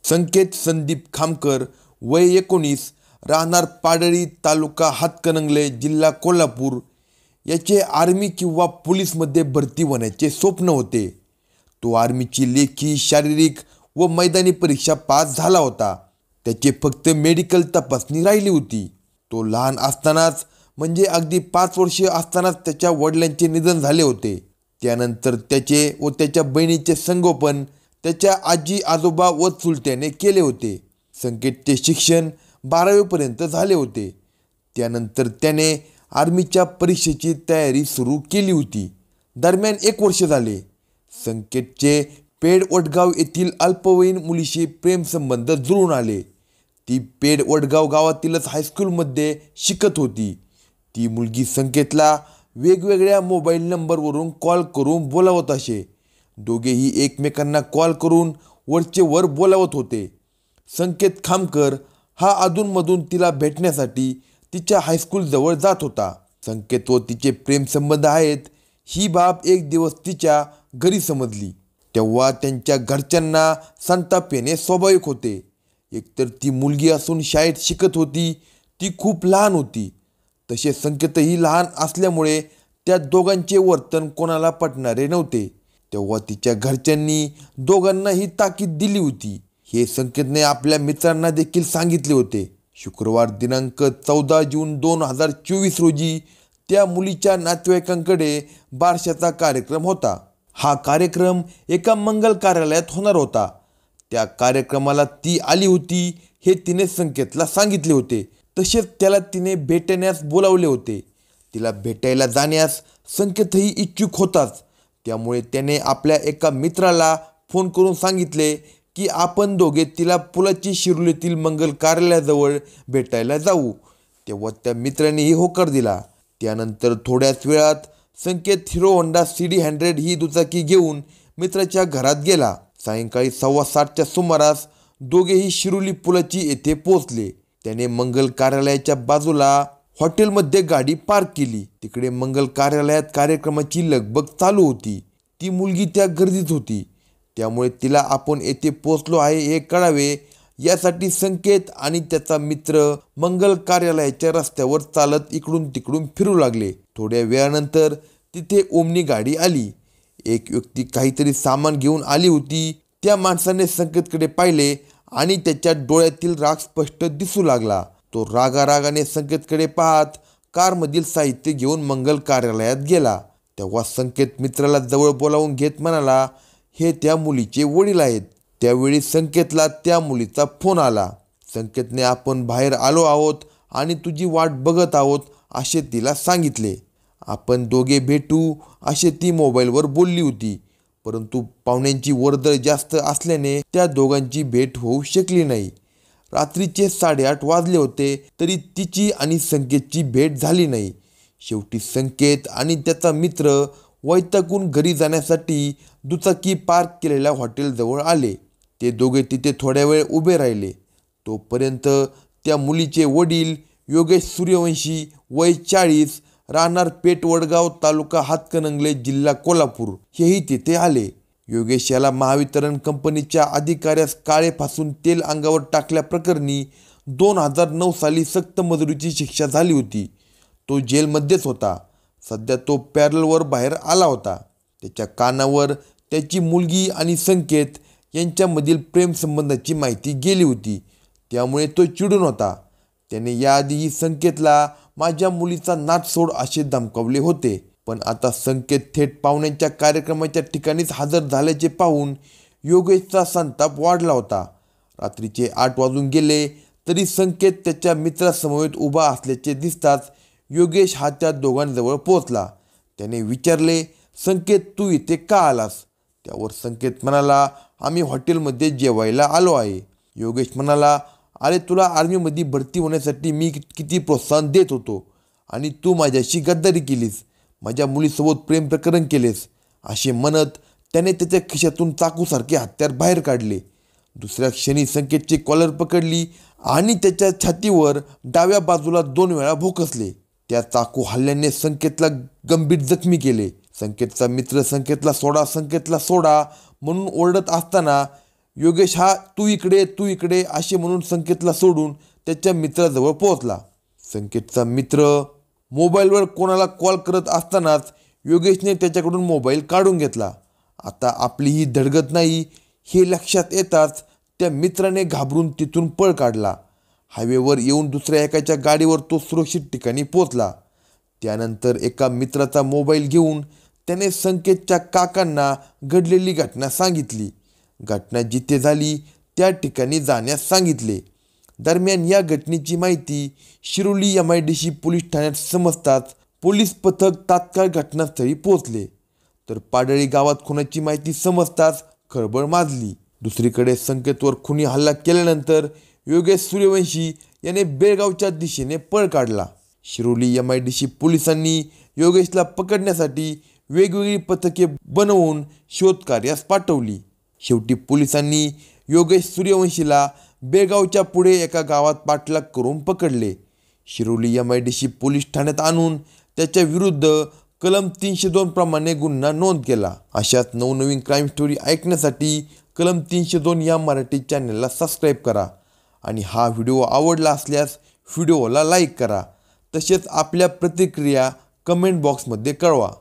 संकेत संदीप खामकर, वय 19, राहणार पाडळी, तालुका हातकणंगले, जिल्हा कोल्हापूर. याचे आर्मी किंवा पोलीसमध्ये भरती होण्याचे स्वप्न होते. तो आर्मीची लेखी, शारीरिक व मैदानी परीक्षा पास झाला होता. त्याचे फक्त मेडिकल तपासणी राहिली होती. तो लहान असतानाच म्हणजे अगदी 5 वर्षे असतानाच त्याच्या वडिलांचे निधन झाले होते. त्यानंतर त्याचे व त्याच्या बहिणीचे संगोपन त्याच्या आजी आजोबा व चुलत्याने केले होते. संकेतचे शिक्षण 12वी पर्यंत झाले होते. त्यानंतर त्याने आर्मीच्या परीक्षेची तयारी सुरू केली होती. दरम्यान 1 वर्ष झाले. संकेतचे पेड वडगाव येथील अल्पवयीन मुलीशी प्रेमसंबंध जुळून आले. ती पेड वडगाव गावातीलच हायस्कूलमध्ये शिकत होती. ती मुलगी संकेतला वेगवेगळ्या मोबाईल नंबरवरून कॉल करून बोलावत असे. दोघेही एकमेकांना कॉल करून वरचे वर बोलावत होते. संकेत खामकर हा अधूनमधून तिला भेटण्यासाठी तिच्या हायस्कूलजवळ जात होता. संकेत व तिचे प्रेमसंबंध आहेत ही बाब एक दिवस तिच्या घरी समजली. तेव्हा त्यांच्या घरच्यांना संताप येणे स्वाभाविक होते. एकतर ती मुलगी असून शाळेत शिकत होती, ती खूप लहान होती. तसे संकेतही लहान असल्यामुळे त्या दोघांचे वर्तन कोणाला पटणारे नव्हते. तेव्हा तिच्या घरच्यांनी दोघांनाही ताकीद दिली होती. हे संकेतने आपल्या मित्रांना देखील सांगितले होते. शुक्रवार दिनांक 14 जून 2024 रोजी त्या मुलीच्या नातेवाईकांकडे बारशाचा कार्यक्रम होता. हा कार्यक्रम एका मंगल कार्यालयात होणार होता. त्या कार्यक्रमाला ती आली होती हे तिने संकेतला सांगितले होते. तसेच त्याला तिने भेटण्यास बोलावले होते. तिला भेटायला जाण्यास संकेतही इच्छुक होताच. त्यामुळे त्याने आपल्या एका मित्राला फोन करून सांगितले की आपण दोघे तिला पुलाची शिरोलीतील मंगल कार्यालयाजवळ भेटायला जाऊ. तेव्हा त्या मित्रानेही होकार दिला. त्यानंतर थोड्याच वेळात संकेत हिरो होंडा CD100 ही दुचाकी घेऊन मित्राच्या घरात गेला. सायंकाळी 7:15च्या सुमारास दोघेही शिरोली पुलाची येथे पोहोचले. त्याने मंगल कार्यालयाच्या बाजूला हॉटेलमध्ये गाडी पार्क केली. तिकडे मंगल कार्यालयात कार्यक्रमाची लगबग चालू होती. ती मुलगी त्या गर्दीत होती. त्यामुळे तिला आपण येथे पोहोचलो आहे हे कळावे यासाठी संकेत आणि त्याचा मित्र मंगल कार्यालयाच्या रस्त्यावर चालत इकडून तिकडून फिरू लागले. थोड्या वेळानंतर तिथे ओमनी गाडी आली. एक व्यक्ती काहीतरी सामान घेऊन आली होती. त्या माणसाने संकेतकडे पाहिले आणि त्याच्या डोळ्यातील राग स्पष्ट दिसू लागला. तो रागारागाने संकेतकडे पाहत कारमधील साहित्य घेऊन मंगल कार्यालयात गेला. तेव्हा संकेत मित्राला जवळ बोलावून घेत म्हणाला, हे त्या मुलीचे वडील आहेत. त्यावेळी संकेतला त्या मुलीचा फोन आला. संकेतने आपण बाहेर आलो आहोत आणि तुझी वाट बघत आहोत असे तिला सांगितले. आपण दोघे भेटू असे ती मोबाईलवर बोलली होती. परंतु पाहुण्यांची वर्दळ जास्त असल्याने त्या दोघांची भेट होऊ शकली नाही. रात्रीचे 8:30 वाजले होते तरी तिची आणि संकेतची भेट झाली नाही. शेवटी संकेत आणि त्याचा मित्र वैतागून घरी जाण्यासाठी दुचाकी पार्क केलेल्या हॉटेलजवळ आले. ते दोघे तिथे थोड्या वेळ उभे राहिले. तोपर्यंत त्या मुलीचे वडील योगेश सूर्यवंशी, वय 40, राहणार पेठ वडगाव, तालुका हातकणंगले, जिल्हा कोल्हापूर हेही तिथे आले. योगेश याला महावितरण कंपनीच्या अधिकाऱ्यास काळे फासून तेल अंगावर टाकल्याप्रकरणी 2009 साली सक्त मजुरीची शिक्षा झाली होती. तो जेलमध्येच होता. सध्या तो पॅरलवर बाहेर आला होता. त्याच्या कानावर त्याची मुलगी आणि संकेत यांच्यामधील प्रेमसंबंधाची माहिती गेली होती. त्यामुळे तो चिडून होता. त्याने याआधीही संकेतला माझ्या मुलीचा नाच सोड असे धमकावले होते. पण आता संकेत थेट पाहुण्यांच्या कार्यक्रमाच्या ठिकाणीच हजर झाल्याचे पाहून योगेशचा संताप वाढला होता. रात्रीचे 8 वाजून गेले तरी संकेत त्याच्या मित्रासमवेत उभा असल्याचे दिसताच योगेश हा त्या दोघांजवळ पोहोचला. त्याने विचारले, संकेत तू इथे का आलास? त्यावर संकेत म्हणाला, आम्ही हॉटेलमध्ये जेवायला आलो आहे. योगेश म्हणाला, अरे तुला आर्मीमध्ये भरती होण्यासाठी मी किती प्रोत्साहन देत होतो आणि तू माझ्याशी गद्दारी केलीस, माझ्या मुलीसोबत प्रेम प्रकरण केलेस असे म्हणत त्याने त्याच्या खिशातून चाकूसारखे हत्यार बाहेर काढले. दुसऱ्या क्षणी संकेतची कॉलर पकडली आणि त्याच्या छातीवर डाव्या बाजूला 2 वेळा भोकसले. त्या चाकू हल्ल्याने संकेतला गंभीर जखमी केले. संकेतचा मित्र संकेतला सोडा, संकेतला सोडा म्हणून ओरडत असताना योगेश हा तू इकडे असे म्हणून संकेतला सोडून त्याच्या मित्राजवळ पोहोचला. संकेतचा मित्र मोबाईलवर कोणाला कॉल करत असतानाच योगेशने त्याच्याकडून मोबाईल काढून घेतला. आता आपली ही धडगत नाही हे लक्षात येताच त्या मित्राने घाबरून तिथून पळ काढला. हायवेवर येऊन दुसऱ्या एकाच्या गाडीवर तो सुरक्षित ठिकाणी पोहोचला. त्यानंतर एका मित्राचा मोबाईल घेऊन त्याने संकेतच्या काकांना घडलेली घटना सांगितली. घटना जिथे झाली त्या ठिकाणी जाण्यास सांगितले. दरम्यान या घटनेची माहिती शिरोली MIDC पोलीस ठाण्यात समजताच पोलीस पथक तात्काळ घटनास्थळी पोहोचले. तर पाडळी गावात खुनाची माहिती समजताच खळबळ माजली. दुसरीकडे संकेतवर खुनी हल्ला केल्यानंतर योगेश सूर्यवंशी याने बेळगावच्या दिशेने पळ काढला. शिरोली MIDC पोलिसांनी योगेशला पकडण्यासाठी वेगवेगळी पथके बनवून शोधकार्यास पाठवली. शेवटी पोलिसांनी योगेश सूर्यवंशीला बेळगावच्या पुढे एका गावात पाठलाग करून पकडले. शिरोली MIDC पोलीस ठाण्यात आणून त्याच्या विरुद्ध कलम 302 प्रमाणे गुन्हा नोंद केला. अशाच नवनवीन क्राईम स्टोरी ऐकण्यासाठी कलम 302 या मराठी चॅनलला सबस्क्राईब करा आणि हा व्हिडिओ आवडला असल्यास व्हिडिओला लाईक करा. तसेच आपल्या प्रतिक्रिया कमेंट बॉक्समध्ये कळवा.